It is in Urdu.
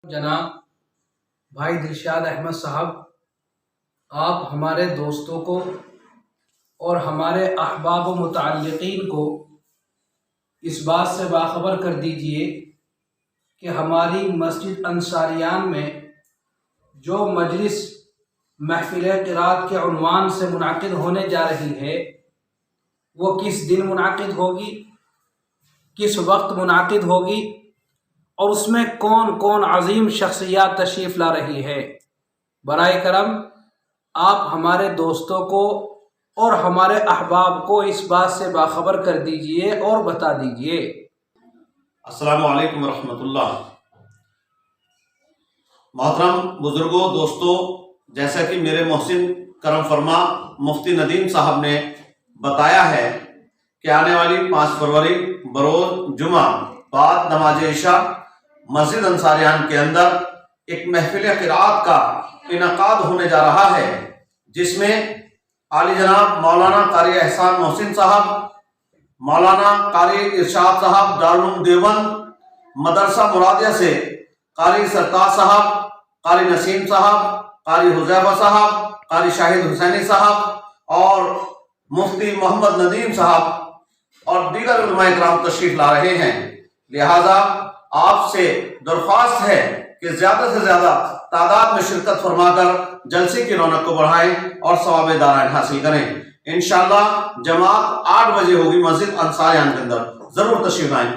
جناب بھائی دلشاد احمد صاحب، آپ ہمارے دوستوں کو اور ہمارے احباب و متعلقین کو اس بات سے باخبر کر دیجئے کہ ہماری مسجد انصاریان میں جو مجلس محفل قرات کے عنوان سے منعقد ہونے جا رہی ہے وہ کس دن منعقد ہوگی، کس وقت منعقد ہوگی اور اس میں کون کون عظیم شخصیات تشریف لا رہی ہے۔ برائے کرم آپ ہمارے دوستوں کو اور ہمارے احباب کو اس بات سے باخبر کر دیجئے اور بتا دیجئے۔ السلام علیکم ورحمۃ اللہ۔ محترم بزرگوں، دوستوں، جیسا کہ میرے محسن کرم فرما مفتی ندیم صاحب نے بتایا ہے کہ آنے والی 5 فروری بروز جمعہ بعد نماز عشاء مسجد انصاریان کے اندر ایک محفل قرات کا انعقاد ہونے جا رہا ہے، جس میں عالی جناب مولانا قاری احسان محسن صاحب، مولانا قاری ارشاد صاحب دارالعلوم دیوبند، مدرسہ مرادیہ سے قاری سرتاج صاحب، قاری نسیم صاحب، قاری حذیفہ صاحب، قاری شاہد حسینی صاحب اور مفتی محمد ندیم صاحب اور دیگر علماء کرام تشریف لا رہے ہیں۔ لہذا آپ سے درخواست ہے کہ زیادہ سے زیادہ تعداد میں شرکت فرما کر جلسے کی رونق کو بڑھائیں اور ثواب دارائن حاصل کریں۔ انشاءاللہ جماعت 8 بجے ہوگی مسجد انصاریان کے اندر، ضرور تشریف لائیں۔